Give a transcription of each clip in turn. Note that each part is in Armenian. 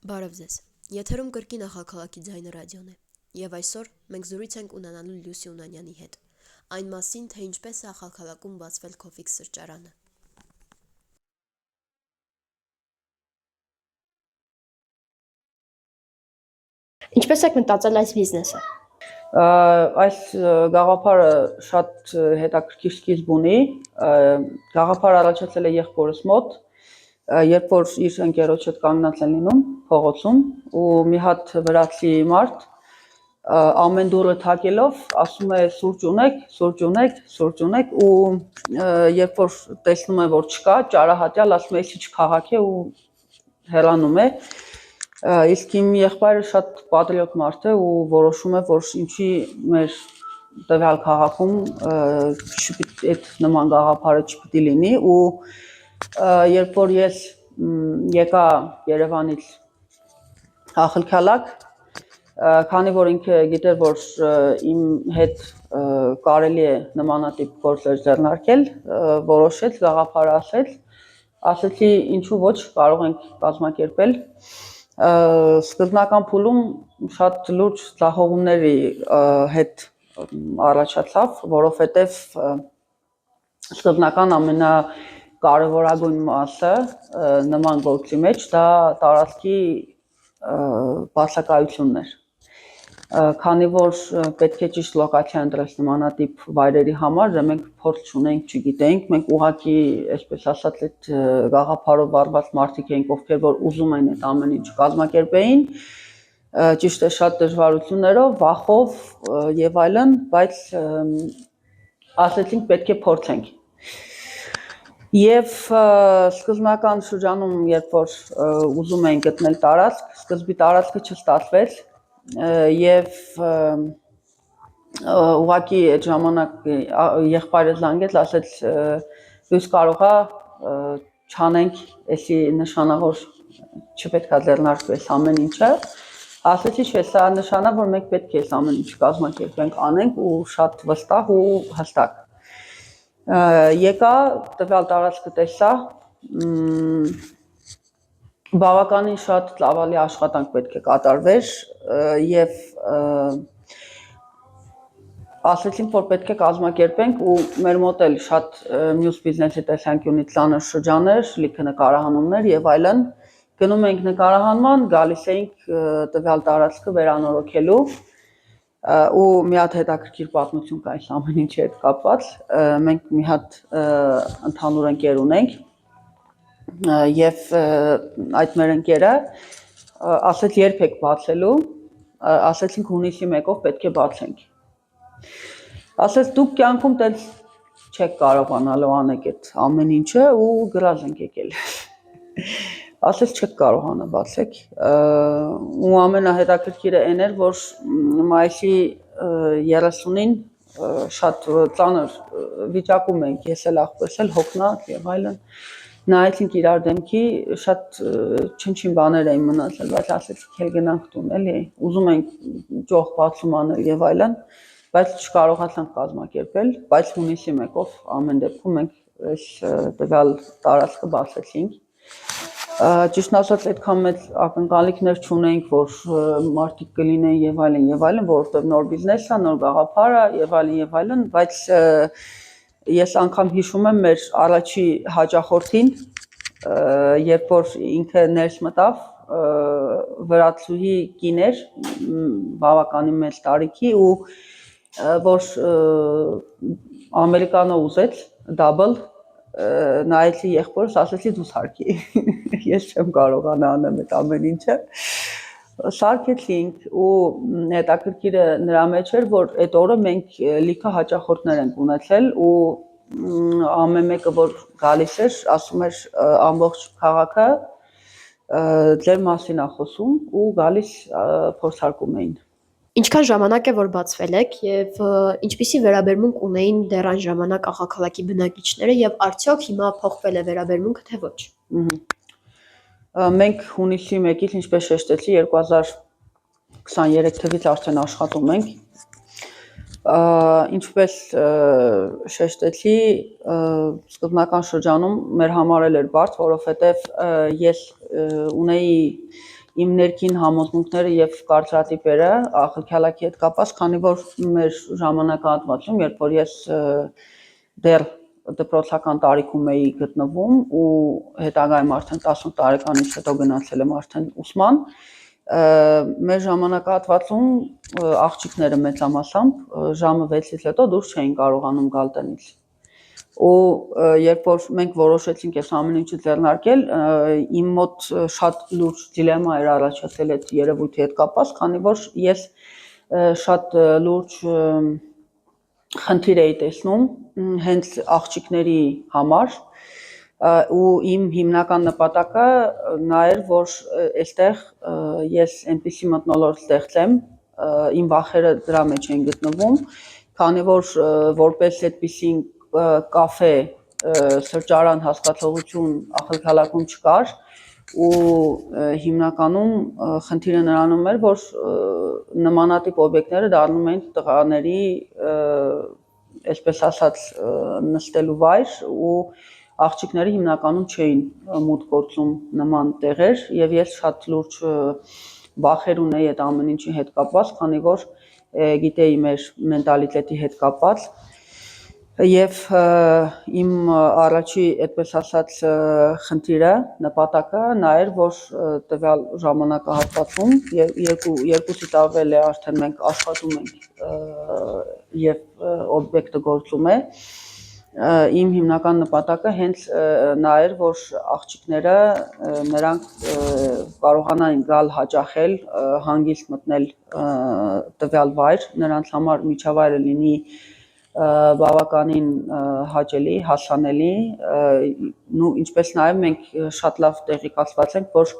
Բարև ձեզ։ Եթերում կրկին ախալքալաքի ձայնը ռադիոն է։ Եվ այսօր մենք զրույց ենք ունենալու Լուսի Ունանյանի հետ։ Այն մասին, թե ինչպես է ախալքալաքում բացվել Քոֆիքս սրճարանը։ Ինչպես եք մտածել այս բիզնեսը։ Այս գաղափարը շատ հետաքրքիր սկիզբ ունի։ Գաղափարը առաջացել է եղբորս մոտ, երբ որ իր ընկերոջ հետ կանգնած են լինում փողոցում ու մի հատ վրացի մարդ ամեն դուրը թակելով ասում է սուրճ ունեք ու երբ որ տեսնում է որ չկա, ճարահատյալ ասում է էլի չքաղաք է ու հեռանում է։ Իսկ իմ եղբայրը շատ պատրիոտ մարդ է ու որոշում է որ ինչի մեր տվյալ քաղաքում այդ նման գաղափարը չպիտի լինի ու երբ որ ես եկա Երևանից ախալքալակ, քանի որ ինքը գիտեր որ իմ հետ կարելի է նմանատիպ գործեր ձեռնարկել, որոշեց գաղափարը ասեցի ինչու ոչ կարող ենք կազմակերպել սկզբնական փուլում շատ լուրջ ձախողումների հետ առաջացավ, որովհետև սկզբնական ամենակարևորագույն մասը նման գործի մեջ դա տարածքի բացակայությունն էր, քանի որ պետք է ճիշտ լոկացիա ընտրել նմանատիպ վայրերի համար, դե մենք փորձ չունենք, չգիտենք, մենք ուղղակի, այսպես ասած, այդ գաղափարով վարված մարդիկ էինք, ովքեր որ ուզում են այդ ամեն ինչ կազմակերպեին, ճիշտ է շատ դժվարություններով, վախով եւ այլն, բայց ասեցինք պետք է փորձենք։ Եվ սկզբնական շրջանում, երբ որ ուզում էին գտնել տարածք, սկզբի տարածքը չստացվեց եւ ուղղակի այդ ժամանակ եղբայրը զանգեց, ասեց լույս կարողա չանենք, էսի նշանավոր չպետքա ձեռնարկվի այս ամեն ինչը, ասեցի չէ, սա նշանա, որ մենք պետք է այս ամեն ինչ կազմակերպենք, անենք ու շատ վստահ ու հստակ։ Եկա տվյալ տարածքը տեսա, բավականին շատ ծավալի աշխատանք պետք է կատարվեր եւ ասեցինք որ պետք է կազմակերպենք ու մեր մոտ էլ շատ մյուս բիզնեսի տեսանկյունից ծանր շրջաններ, լիքը նկարահանումներ եւ այլն, գնում ենք նկարահանման, գալիս էինք տվյալ տարածքը վերանորոգելու ու մի հատ հետաքրքիր պատմություն կա այս ամեն ինչի հետ կապված, մենք մի հատ ընդհանուր ընկեր ունենք եւ այդ մեր ընկերը ասեց երբ եք բացելու, ասեցինք հունիսի 1-ով պետք է բացենք, ասեց դուք կյանքում տենց չեք կարողանալու անեք այդ ամեն ինչը ու գրած ենք եկել, ասեց չեք կարողանա բացեք ու ամենահետաքրքիրը այն էր, որ մայիսի 30-ին շատ ծանր վիճակում ենք, ես էլ աղբես էլ հոգնած եւ այլն, նայեցինք իրար դեմքի, շատ չնչին բաներ էին մնացել, բայց ասեցինք էլ գնանք տուն, էլի, ուզում ենք ճոխ բացում անել եւ այլն, բայց չկարողացանք կազմակերպել, բայց հունիսի 1-ով ամեն դեպքում մենք այս տվյալ տարածքը բացեցինք։ Ճիշտն ասած այդքան մեծ ակնկալիքներ չունեինք, որ մարդիկ կլինեն եւ այլն, որովհետեւ նոր բիզնես է, նոր գաղափար է եւ այլն, բայց ես անգամ հիշում եմ մեր առաջի հաճախորդին, երբ որ ինքը ներս մտավ, վրացուհի կին էր, բավականին մեծ տարիքի ու որ ամերիկանո ուզեց, double, նայեցի եղբորս, ասեցի դու սարքի, ես չեմ կարողանա անեմ այդ ամեն ինչը, սարքեցինք ու հետաքրքիրը նրա մեջ էր, որ այդ օրը մենք լիքը հաճախորդներ ենք ունեցել ու ամեն մեկը որ գալիս էր, ասում էր ամբողջ քաղաքը ձեր մասին է խոսում ու գալիս փորձարկում էին։ Ինչքան ժամանակ է որ բացվել եք եւ ինչպիսի վերաբերմունք ունեին դեռ այն ժամանակ ախալքալաքի բնակիչները եւ արդյոք հիմա փոխվել է վերաբերմունքը թե ոչ։ Մենք հունիսի 1-ից ինչպես շեշտեցի 2023 թվականից արդեն աշխատում ենք։ Ինչպես շեշտեցի, սկզբնական շրջանում մեր համար էլ էր բարդ, որովհետև ես ունեի իմ ներքին համոզմունքները եւ կարծրատիպերը ախալքալակի հետ կապված, քանի որ մեր ժամանակահատվածում, երբ որ ես դեռ դպրոցական տարիքում էի գտնվում ու հետագայում արդեն 18 տարեկանից հետո գնացել եմ արդեն ուսման, մեր ժամանակահատվածում աղջիկները մեծամասամբ ժամը 6-ից հետո դուրս չէին կարողանում գալ տնից։ Ու երբ որ մենք որոշեցինք այս ամեն ինչը ձեռնարկել, իմ մոտ շատ լուրջ դիլեմա էր առաջացել այդ երևույթի հետ կապված, քանի որ ես շատ լուրջ խնդիր էի տեսնում հենց աղջիկների համար ու իմ հիմնական նպատակը նա էր, որ այստեղ ես այնպիսի մթնոլորտ ստեղծեմ, իմ վախերը դրա մեջ են գտնվում, քանի որ որպես այդպիսի կաֆե սրճարան հասկացողություն ախալքալաքում չկար ու հիմնականում խնդիրը նրանում էր, որ նմանատիպ օբյեկտները դառնում էին տղաների այսպես ասած նստելու վայր ու աղջիկները հիմնականում չէին մուտք գործում նման տեղեր եւ ես շատ լուրջ վախեր ունեի այդ ամեն ինչի հետ կապված, քանի որ գիտեի մեր մենտալիտետի հետ կապված Եվ իմ առաջի, այդպես ասած, խնդիրը, նպատակը նա էր, որ տվյալ ժամանակահատվածում երկուսից ավել է արդեն մենք աշխատում ենք եւ օբյեկտը գործում է, իմ հիմնական նպատակը հենց նա էր, որ աղջիկները նրանք կարողանային գալ հաճախել, հանգիստ մտնել տվյալ վայր, նրանց համար միջավայրը լինի բավականին հաճելի, հասանելի, ու ինչպես նաև մենք շատ լավ տեղեկացված ենք, որ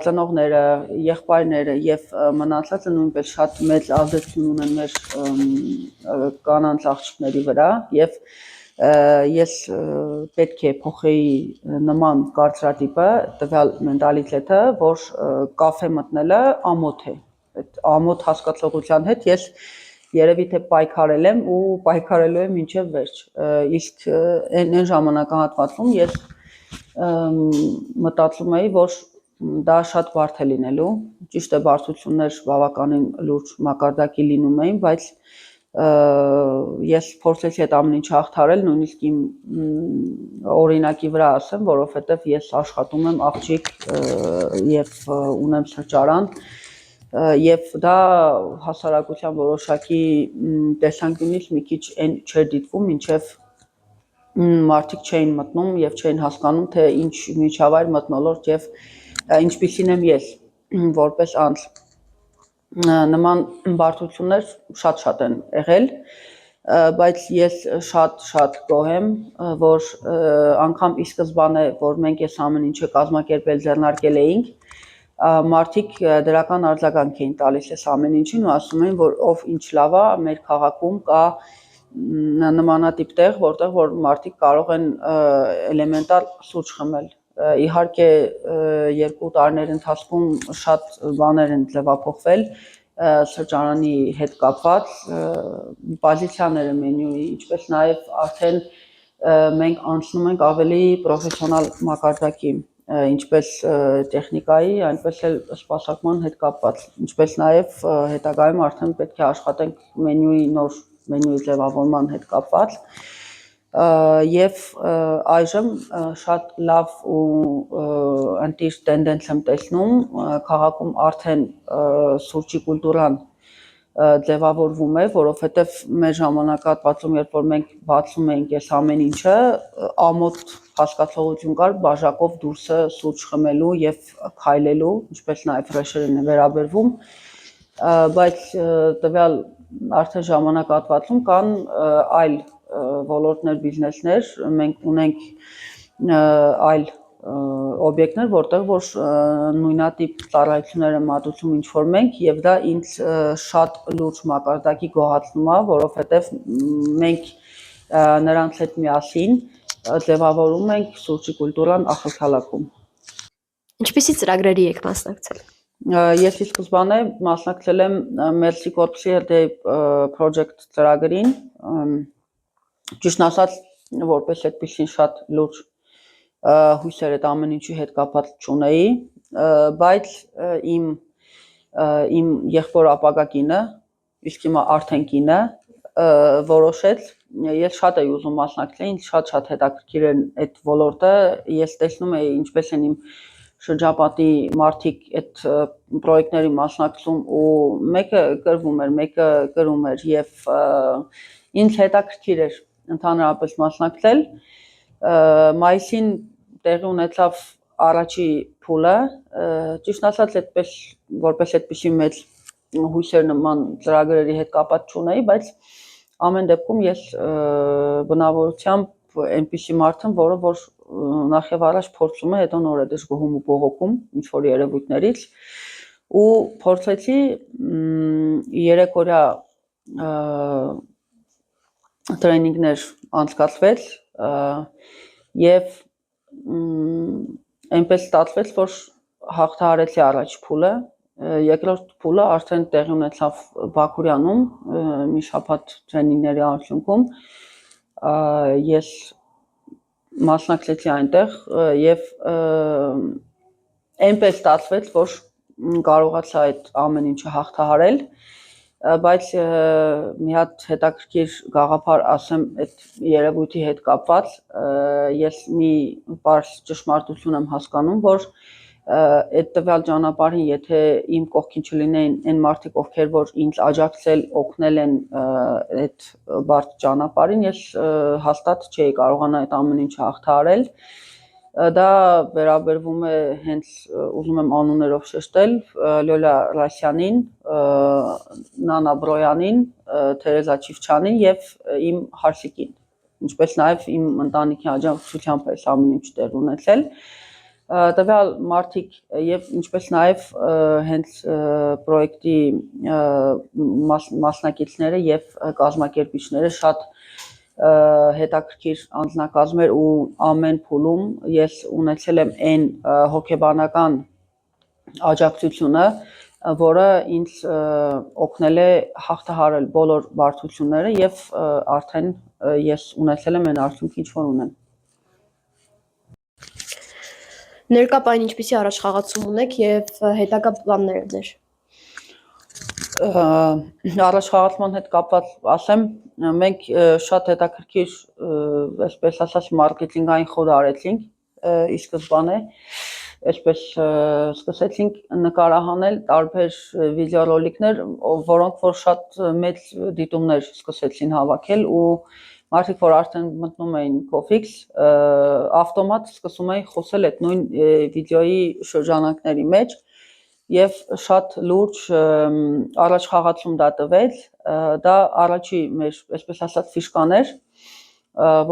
ծնողները, եղբայրները եւ մնացածը նույնպես շատ մեծ ազդեցություն ունեն մեր կանանց աղջիկների վրա եւ ես պետք է փոխեի նման կարծրատիպը, տվյալ մենտալիտետը, որ կաֆե մտնելը ամոթ է, այդ ամոթ հասկացողության հետ ես Երևի թե պայքարել եմ ու պայքարելու եմ մինչև վերջ, իսկ այն ժամանակահատվածում ես մտածում էի, որ դա շատ բարդ է լինելու, ճիշտ է բարդություններ բավականին լուրջ մակարդակի լինում էին, բայց ես փորձեցի այդ ամեն ինչը հաղթահարել, նույնիսկ իմ օրինակի վրա ասեմ, որովհետև ես աշխատում եմ աղջիկ եւ ունեմ սրճարան Եվ դա հասարակության որոշակի տեսանկյունից մի քիչ այն չէր դիտվում, մինչև մարդիկ չէին մտնում եւ չէին հասկանում, թե ինչ միջավայր մթնոլորտ եւ ինչպիսին եմ ես որպես անձ։ Նման բարդություններ շատ են եղել, բայց ես շատ գոհ եմ, որ անգամ ի սկզբանե, որ մենք այս ամեն ինչը կազմակերպել ձեռնարկել էինք, մարդիկ դրական արձագանք էին տալիս այս ամեն ինչին ու ասում էին, որ ով ինչ լավ է, մեր քաղաքում կա նմանատիպ տեղ, որտեղ որ մարդիկ կարող են էլեմենտար սուրճ խմել։ Իհարկե 2 տարիների ընթացքում շատ բաներ են ձևափոխվել սրճարանի հետ կապված, պոզիցիաները մենյուի, ինչպես նաև արդեն մենք անցնում ենք ավելի պրոֆեսիոնալ մակարդակի ինչպես տեխնիկայի, այնպես էլ սպասարկման հետ կապված, ինչպես նաև հետագայում արդեն պետք է աշխատենք նոր մենյուի ձևավորման հետ կապված եւ այժմ շատ լավ ու ընտիր տենդենս եմ տեսնում քաղաքում արդեն սուրճի կուլտուրան ձևավորվում է, որովհետև մեր ժամանակահատվածում, երբ որ մենք բացում էինք այս ամեն ինչը, ամոթ հասկացողություն կար բաժակով դուրսը սուրճ խմելու եւ քայլելու, ինչպես նաեւ հրաշերին է վերաբերվում, բայց տվյալ արդեն ժամանակահատվածում կան այլ ոլորտներ, բիզնեսներ, մենք ունենք այլ օբյեկտներ, որտեղ որ նույնատիպ ծառայություններ են մատուցում ինչ-որ մենք եւ դա ինձ շատ լուրջ մակարդակի գոհացնում է, որովհետեւ մենք նրանց հետ միասին ձևավորում ենք սուրճի կուլտուրան ախալքալաքում։ Ինչպիսի ծրագրերի եք մասնակցել։ Ես ի սկզբանե մասնակցել եմ Mercy Corps-ի project ծրագրին, ճիշտ ասած, որպես այդպեսին շատ լուրջ հույսեր այդ ամեն ինչի հետ կապված չունեի, բայց իմ եղբոր ապագա կինը, իսկ հիմա արդեն կինը որոշեց, ես շատ էի ուզում մասնակցել, ինձ շատ հետաքրքիր էր այդ ոլորտը, ես տեսնում էի ինչպես են իմ շրջապատի մարդիկ այդ պրոյեկտների մասնակցում ու մեկը կրվում էր, մեկը կրում էր եւ ինձ հետաքրքիր էր ընդհանրապես մասնակցել։ Մայիսին տեղի ունեցավ առաջի փուլը, ճիշտ ասած այդպես որպես այդպիսի մեծ հույսեր նման ծրագրերի հետ կապած չունեի, բայց ամեն դեպքում ես բնավորությամբ այնպիսի մարդ եմ, որը որ նախ եւ առաջ փորձում է, հետո նոր է դժգոհում ու բողոքում ինչ որ երևույթներից ու փորձեցի 3 օրյա տրեյնինգներ անցկացվեց եւ այնպես ստացվեց, որ հաղթահարեցի առաջ փուլը, երկրորդ փուլը արդեն տեղի ունեցավ Բաքուրյանում, մի շաբաթ տրեյնինգների արդյունքում ես մասնակցեցի այնտեղ եւ այնպես ստացվեց, որ կարողացա այդ ամեն ինչը հաղթահարել, բայց մի հատ հետաքրքիր գաղափար ասեմ այդ երևույթի հետ կապված, ես մի բարձ ճշմարտություն եմ հասկանում, որ այդ տվյալ ճանապարհին, եթե իմ կողքին չլինեին այն մարդիկ, ովքեր որ ինձ աջակցել, օգնել են այդ բարդ ճանապարհին, ես հաստատ չէի կարողանա այդ ամեն ինչը հաղթահարել։ Դա վերաբերվում է հենց ուզում եմ անուններով շեշտել Լյոլա Ռասյանին, Նանա Բրոյանին, Թերեզա Չիվչյանին եւ իմ հարսիկին, ինչպես նաեւ իմ ընտանիքի աջակցությամբ է ամեն ինչ տեղ ունեցել։ Տվյալ մարդիկ եւ ինչպես նաեւ հենց պրոյեկտի մասնակիցները եւ կազմակերպիչները շատ հետաքրքիր անձնակազմեր ու ամեն փուլում ես ունեցել եմ այն հոգեբանական աջակցությունը, որը ինձ օգնել է հաղթահարել բոլոր բարդությունները եւ արդեն ես ունեցել եմ այն արդյունքը, ինչ որ ունեմ։ Ներկա պայն ինչպիսի առաջխաղացում ունեք եւ հետագա պլանները ձեր։ Առաջխաղացման հետ կապված ասեմ, մենք շատ հետաքրքիր, այսպես ասած, մարքեթինգային խոդ արեցինք ի սկզբանե, այսպես սկսեցինք նկարահանել տարբեր վիդեոռոլիկներ, որոնք որ շատ մեծ դիտումներ սկսեցին հավաքել ու մարդիկ որ արդեն մտնում էին Cofix, ավտոմատ սկսում էին խոսել այդ նույն վիդեոյի շրջանակների մեջ եւ շատ լուրջ առաջխաղացում դա տվեց, դա առաջի մեր, այսպես ասած, ֆիշկան էր,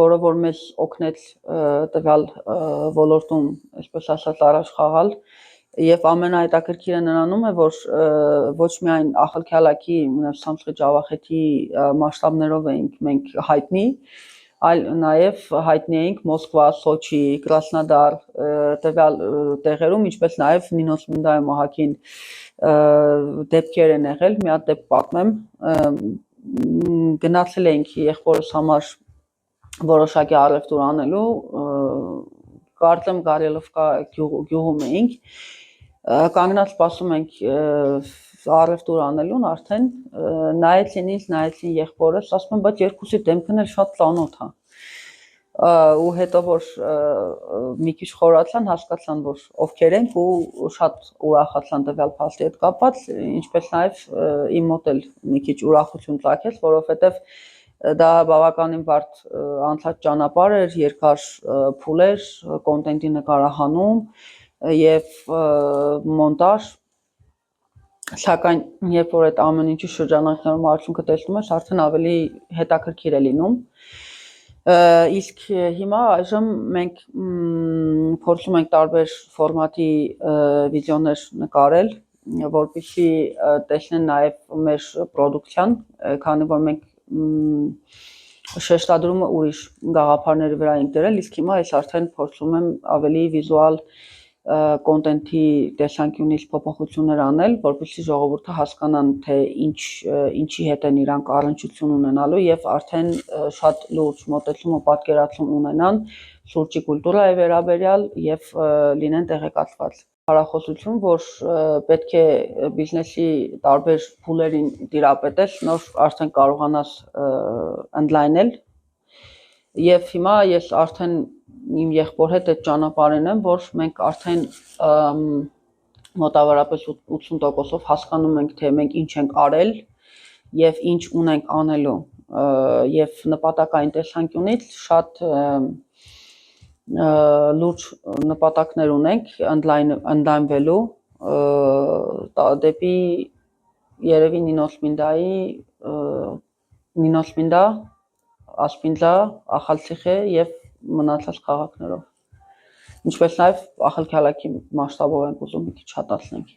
որը որ մեզ օգնեց տվյալ ոլորտում, այսպես ասած, առաջ խաղալ եւ ամենահետաքրքիրը նրանում է, որ ոչ միայն Ախալքյալակի Սամսղի Ջավախեթի մասշտաբներով էինք մենք հայտնի, այլ նաեւ հայտնի էինք Մոսկվա, Սոչի, Կրասնոդար տվյալ տեղերում, ինչպես նաեւ Նինոս Մինդայի Մահակին դեպքեր են եղել, մի հատ դեպք պատմեմ, գնացել էինք եղբորս համար որոշակի առևտուր անելու, կարծեմ Գարելովկա գյուղում էինք, կանգնած սպասում ենք առևտուր անելուն, արդեն նայեցին ինձ, նայեցին եղբորս, ասում եմ, բայց երկուսի դեմքն էլ շատ ծանոթ է։ Ու հետո որ մի քիչ խորացան, հասկացան, որ ովքեր ենք ու շատ ուրախացան տվյալ փաստի հետ կապված, ինչպես նաև իմ մոտ էլ մի քիչ ուրախություն ծագեց, որովհետև դա բավականին բարդ անցած ճանապարհ էր, երկար փուլ էր, կոնտենտի նկարահանում եւ մոնտաժ, սակայն երբ որ այդ ամեն ինչի շրջանակներում արդյունքը տեսնում ես, արդեն ավելի հետաքրքիր է լինում։ Իսկ հիմա այժմ մենք փորձում ենք տարբեր ֆորմատի վիդեոներ նկարել, որպեսզի տեսնեն նաև մեր պրոդուկցիան, քանի որ մենք շեշտադրումը ուրիշ գաղափարների վրա ենք դրել, իսկ հիմա ես արդեն փորձում եմ ավելի վիզուալ կոնտենտի տեսանկյունից փոփոխություններ անել, որպեսզի ժողովուրդը հասկանան, թե ինչի հետ են իրանք առնչություն ունենալու եւ արդեն շատ լուրջ մոտեցում ու պատկերացում ունենան սուրճի կուլտուրայի վերաբերյալ եւ լինեն տեղեկացված։ Հարախոսություն, որ պետք է բիզնեսի տարբեր փուլերին տիրապետես, նոր արդեն կարողանաս ընդլայնել եւ հիմա ես արդեն իմ եղբոր հետ այդ ճանապարհին եմ, որ մենք արդեն մոտավորապես 80%-ով հասկանում ենք, թե մենք ինչ ենք արել եւ ինչ ունենք անելու եւ նպատակային տեսանկյունից շատ լուրջ նպատակներ ունենք ընդլայնվելու դեպի երևի Նինոսմինդա, Ասպինդա, Ախալցիխե եւ մնացած քաղաքներով։ Ինչպես նաեւ Ախալքալաքի մասշտաբով ենք ուզում մի քիչ հատացնենք։